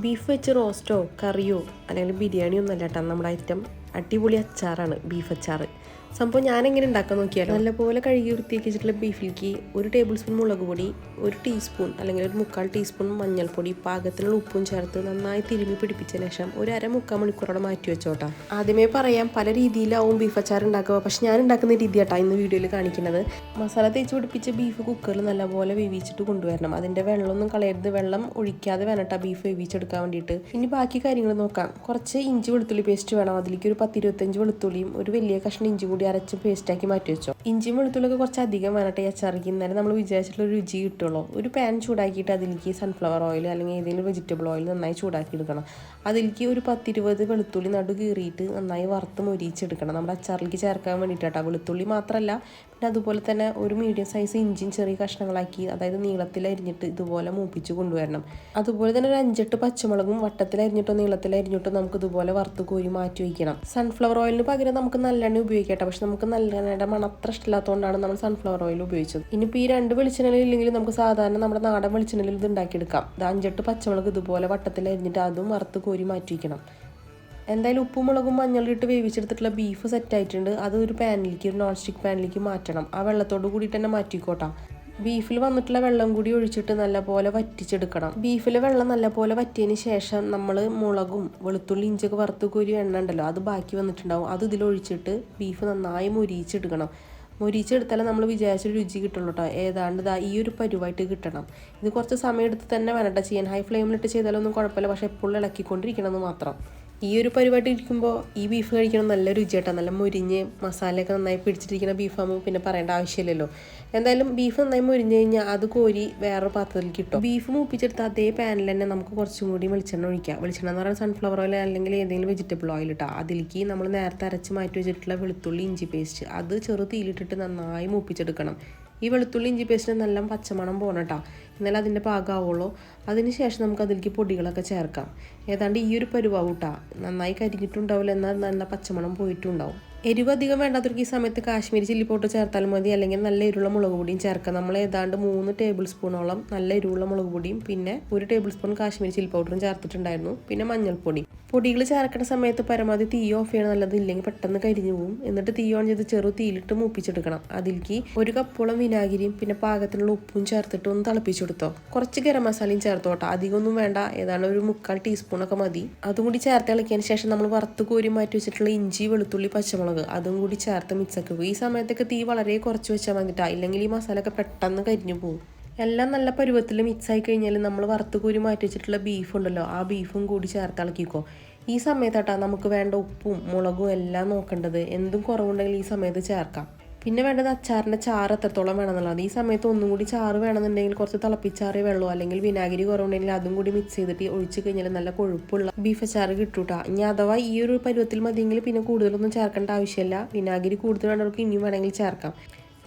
Beef വെച്ച് റോസ്റ്റോ കറിയോ അല്ലെങ്കിൽ ബിരിയാണിയോ ഒന്നല്ല കേട്ടോ നമ്മുടെ ഐറ്റം. അടിപൊളി അച്ചാറാണ് ബീഫ് അച്ചാർ. സംഭവം ഞാനെങ്ങനെ ഉണ്ടാക്കാൻ നോക്കിയാലോ, നല്ലപോലെ കഴുകി വൃത്തിയാക്കി വെച്ചിട്ടുള്ള ബീഫിലേക്ക് 1 ടേബിൾ സ്പൂൺ മുളക് പൊടി, 1 ടീസ്പൂൺ അല്ലെങ്കിൽ 1/4 ടീസ്പൂൺ മഞ്ഞൾപ്പൊടി, പാകത്തിനുള്ള ഉപ്പും ചേർത്ത് നന്നായി തിരുമ്മി പിടിപ്പിച്ചതിന് ശേഷം ഒരു അര-മുക്കാൽ മണിക്കൂറോടെ മാറ്റി വെച്ചോട്ടാ. ആദ്യമേ പറയാം, പല രീതിയിലാവും ബീഫ് അച്ചാർ ഉണ്ടാക്കുക. പക്ഷെ ഞാൻ ഉണ്ടാക്കുന്ന രീതി കേട്ടോ ഇന്ന് വീഡിയോയിൽ കാണിക്കുന്നത്. മസാല തേച്ച് പിടിപ്പിച്ച ബീഫ് കുക്കറിൽ നല്ലപോലെ വേവിച്ചിട്ട് കൊണ്ടുവരണം. അതിൻ്റെ വെള്ളമൊന്നും കളയരുത്. വെള്ളം ഒഴിക്കാതെ വേണട്ടാ ബീഫ് വേവിച്ചെടുക്കാൻ വേണ്ടിയിട്ട്. ഇനി ബാക്കി കാര്യങ്ങൾ നോക്കാം. കുറച്ച് ഇഞ്ചി വെളുത്തുള്ളി പേസ്റ്റ് വേണം. അതിലേക്ക് ഒരു 10-25 വെളുത്തുള്ളിയും ഒരു വലിയ കഷ്ണം ഇഞ്ചി കൂടി അരച്ച് പേസ്റ്റാക്കി മാറ്റി വെച്ചോ. ഇഞ്ചിയും വെളുത്തുള്ളിയൊക്കെ കുറച്ച് അധികം വേണട്ടെ ഈ അച്ചാറിക്ക്. എന്നാലും നമ്മൾ വിചാരിച്ചിട്ടുള്ള രുചി കിട്ടുള്ളൂ. ഒരു പാൻ ചൂടാക്കിയിട്ട് അതിലേക്ക് സൺഫ്ലവർ ഓയിൽ അല്ലെങ്കിൽ ഏതെങ്കിലും വെജിറ്റബിൾ ഓയിൽ നന്നായി ചൂടാക്കി എടുക്കണം. അതിലേക്ക് ഒരു 10-20 വെളുത്തുള്ളി നടു കീറിയിട്ട് നന്നായി വറുത്ത് മൊരിച്ചെടുക്കണം. നമ്മുടെ അച്ചാറിലേക്ക് ചേർക്കാൻ വേണ്ടിയിട്ടാണ്. വെളുത്തുള്ളി മാത്രമല്ല, പിന്നെ അതുപോലെ തന്നെ ഒരു മീഡിയം സൈസ് ഇഞ്ചിയും ചെറിയ കഷ്ണങ്ങളാക്കി, അതായത് നീളത്തിലരിഞ്ഞിട്ട് ഇതുപോലെ മൂപ്പിച്ച് കൊണ്ടുവരണം. അതുപോലെ തന്നെ ഒരു 5-8 പച്ചമുളകും വട്ടത്തിലരിഞ്ഞിട്ടോ നീളത്തിലരിഞ്ഞിട്ടോ നമുക്ക് ഇതുപോലെ വറുത്ത് കോരി മാറ്റി വയ്ക്കണം. സൺഫ്ലവർ ഓയിലിന് പകരം നമുക്ക് നല്ലെണ്ണ ഉപയോഗിക്കട്ടെ. പക്ഷെ നമുക്ക് നല്ലെണ്ണയുടെ മണം അത്ര ഇഷ്ടമില്ലാത്തതുകൊണ്ടാണ് നമ്മൾ സൺഫ്ലവർ ഓയിൽ ഉപയോഗിച്ചത്. ഇനിയിപ്പോൾ ഈ 2 വെളിച്ചെണ്ണയിൽ ഇല്ലെങ്കിൽ നമുക്ക് സാധാരണ നമ്മുടെ നാടൻ വെളിച്ചെണ്ണയിൽ ഇത് ഉണ്ടാക്കിയെടുക്കാം. 5-8 പച്ചമുളക് ഇതുപോലെ വട്ടത്തിലരിഞ്ഞിട്ട് അതും വറുത്ത് കോരി മാറ്റി വയ്ക്കണം. എന്തായാലും ഉപ്പും മുളകും മഞ്ഞളും ഇട്ട് വേവിച്ചെടുത്തിട്ടുള്ള ബീഫ് സെറ്റായിട്ടുണ്ട്. അത് ഒരു പാനിലേക്ക്, ഒരു നോൺ സ്റ്റിക്ക് പാനിലേക്ക് മാറ്റണം. ആ വെള്ളത്തോട് കൂടിയിട്ട് തന്നെ മാറ്റിക്കോട്ടാം. ബീഫിൽ വന്നിട്ടുള്ള വെള്ളം കൂടി ഒഴിച്ചിട്ട് നല്ലപോലെ വറ്റിച്ചെടുക്കണം. ബീഫിലെ വെള്ളം നല്ലപോലെ വറ്റിയതിന് ശേഷം നമ്മൾ മുളകും വെളുത്തുള്ളി ഇഞ്ചിയൊക്കെ വറുത്ത് കോരി എണ്ണ ഉണ്ടല്ലോ, അത് ബാക്കി വന്നിട്ടുണ്ടാവും. അത് ഇതിലൊഴിച്ചിട്ട് ബീഫ് നന്നായി മൊരിച്ചെടുക്കണം. മൊരിച്ചെടുത്താലേ നമ്മൾ വിചാരിച്ച രുചി കിട്ടുള്ളൂ കേട്ടോ. ഏതാണ്ട് ഈ ഒരു പരുവായിട്ട് കിട്ടണം. ഇത് കുറച്ച് സമയം എടുത്ത് തന്നെ വേണം ചെയ്യാൻ. ഹൈ ഫ്ലെയിമിലിട്ട് ചെയ്താലൊന്നും കുഴപ്പമില്ല, പക്ഷെ എപ്പോഴും ഇളക്കിക്കൊണ്ടിരിക്കണമെന്ന് മാത്രം. ഈ ഒരു പരിപാടി ഇരിക്കുമ്പോൾ ഈ ബീഫ് കഴിക്കണം നല്ല രുചിയായിട്ടാണ്. നല്ല മുരിഞ്ഞ് മസാലയൊക്കെ നന്നായി പിടിച്ചിട്ടിരിക്കുന്ന ബീഫാകുമ്പോൾ പിന്നെ പറയേണ്ട ആവശ്യമില്ലല്ലോ. എന്തായാലും ബീഫ് നന്നായി മുരിഞ്ഞ് കഴിഞ്ഞാൽ അത് കോരി വേറൊരു പാത്രത്തിലേക്ക് ഇട്ടോ. ബീഫ് മൂപ്പിച്ചെടുത്ത അതേ പാനിൽ തന്നെ നമുക്ക് കുറച്ചും കൂടി വെളിച്ചെണ്ണ ഒഴിക്കാം. വെളിച്ചെണ്ണ എന്ന് പറയുന്നത് സൺഫ്ലവർ ഓയിൽ അല്ലെങ്കിൽ ഏതെങ്കിലും വെജിറ്റബിൾ ഓയിൽ ഇട്ടാൽ അതിലേക്ക് നമ്മൾ നേരത്തെ അരച്ച് മാറ്റി വെച്ചിട്ടുള്ള വെളുത്തുള്ളി ഇഞ്ചി പേസ്റ്റ് അത് ചെറു തീയിലിട്ടിട്ട് നന്നായി മൂപ്പിച്ചെടുക്കണം. ഈ വെളുത്തുള്ളി ഇഞ്ചി പേസ്റ്റിന് നല്ല പച്ചമണം പോകണം കേട്ടോ, എന്നാലും അതിൻ്റെ പാകമാവുള്ളൂ. അതിന് ശേഷം നമുക്ക് അതിലേക്ക് പൊടികളൊക്കെ ചേർക്കാം. ഏതാണ്ട് ഈ ഒരു പരുവാവും കേട്ടോ. നന്നായി കരിഞ്ഞിട്ടുണ്ടാവില്ല, എന്നാൽ നല്ല പച്ചമണം പോയിട്ടുണ്ടാവും. എരിവ് അധികം വേണ്ടാത്തവർക്ക് ഈ സമയത്ത് കാശ്മീരി ചില്ലി പൗഡർ ചേർത്താലും മതി, അല്ലെങ്കിൽ നല്ല എരിവുള്ള മുളക് പൊടിയും ചേർക്കാം. നമ്മൾ ഏതാണ്ട് 3 ടേബിൾ സ്പൂണോളം നല്ല എരിവുള്ള മുളക് പൊടിയും പിന്നെ 1 ടേബിൾ സ്പൂൺ കാശ്മീരി ചില്ലി പൗഡറും ചേർത്തിട്ടുണ്ടായിരുന്നു. പിന്നെ മഞ്ഞൾപ്പൊടി. പൊടികൾ ചേർക്കുന്ന സമയത്ത് പരമാവധി തീ ഓഫ് ചെയ്യണം നല്ലത്, ഇല്ലെങ്കിൽ പെട്ടെന്ന് കരിഞ്ഞു പോകും. എന്നിട്ട് തീ ഓൺ ചെയ്ത് ചെറു തീയിലിട്ട് മൂപ്പിച്ചെടുക്കണം. അതിലേക്ക് 1 കപ്പോളം വിനാഗിരിയും പിന്നെ പാകത്തിനുള്ള ഉപ്പും ചേർത്തിട്ട് ഒന്ന് തിളപ്പിച്ചെടുത്തോ. കുറച്ച് ഗരം മസാലയും ചേർത്തോട്ടോ, അധികമൊന്നും വേണ്ട. ഏതാണ്ട് ഒരു 1/4 ടീസ്പൂണൊക്കെ മതി. അതും കൂടി ചേർത്ത് ഇളക്കിയതിന് ശേഷം നമ്മൾ വറുത്ത് കോരി മാറ്റി വെച്ചിട്ടുള്ള ഇഞ്ചി വെളുത്തുള്ളി പച്ചമുളക് അതും കൂടി ചേർത്ത് മിക്സാക്കി വെക്കും. ഈ സമയത്തൊക്കെ തീ വളരെ കുറച്ച് വെച്ചാൽ മതിട്ടാ, ഇല്ലെങ്കിൽ ഈ മസാലയൊക്കെ പെട്ടെന്ന് കരിഞ്ഞു പോകും. എല്ലാം നല്ല പരുവത്തിൽ മിക്സായി കഴിഞ്ഞാൽ നമ്മൾ വറുത്ത് കോരി മാറ്റി വെച്ചിട്ടുള്ള ബീഫ് ഉണ്ടല്ലോ, ആ ബീഫും കൂടി ചേർത്ത് ഇളക്കിക്കോ. ഈ സമയത്താട്ടാ നമുക്ക് വേണ്ട ഉപ്പും മുളകും എല്ലാം നോക്കേണ്ടത്. എന്തും കുറവുണ്ടെങ്കിൽ ഈ സമയത്ത് ചേർക്കാം. പിന്നെ വേണ്ടത് അച്ചാറിൻ്റെ ചാറ് എത്രത്തോളം വേണമെന്നുള്ളത്. ഈ സമയത്ത് ഒന്നും കൂടി ചാറ് വേണമെന്നുണ്ടെങ്കിൽ കുറച്ച് തിളപ്പിച്ചാറിയ വെള്ളമോ അല്ലെങ്കിൽ വിനാഗിരി കുറവുണ്ടെങ്കിൽ അതും കൂടി മിക്സ് ചെയ്തിട്ട് ഒഴിച്ച് കഴിഞ്ഞാൽ നല്ല കൊഴുപ്പുള്ള ബീഫ് അച്ചാറ് കിട്ടൂട്ടാ. ഇനി അഥവാ ഈ ഒരു പരുവത്തിൽ മതിയെങ്കിൽ പിന്നെ കൂടുതലൊന്നും ചേർക്കേണ്ട ആവശ്യമില്ല. വിനാഗിരി കൂടുതൽ വേണ്ടവർക്ക് ഇനിയും വേണമെങ്കിൽ ചേർക്കാം.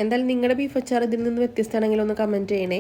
എന്തായാലും നിങ്ങളുടെ ബീഫ് അച്ചാർ ഇതിൽ നിന്ന് വ്യത്യസ്തമാണെങ്കിൽ ഒന്ന് കമൻറ്റ് ചെയ്യണേ.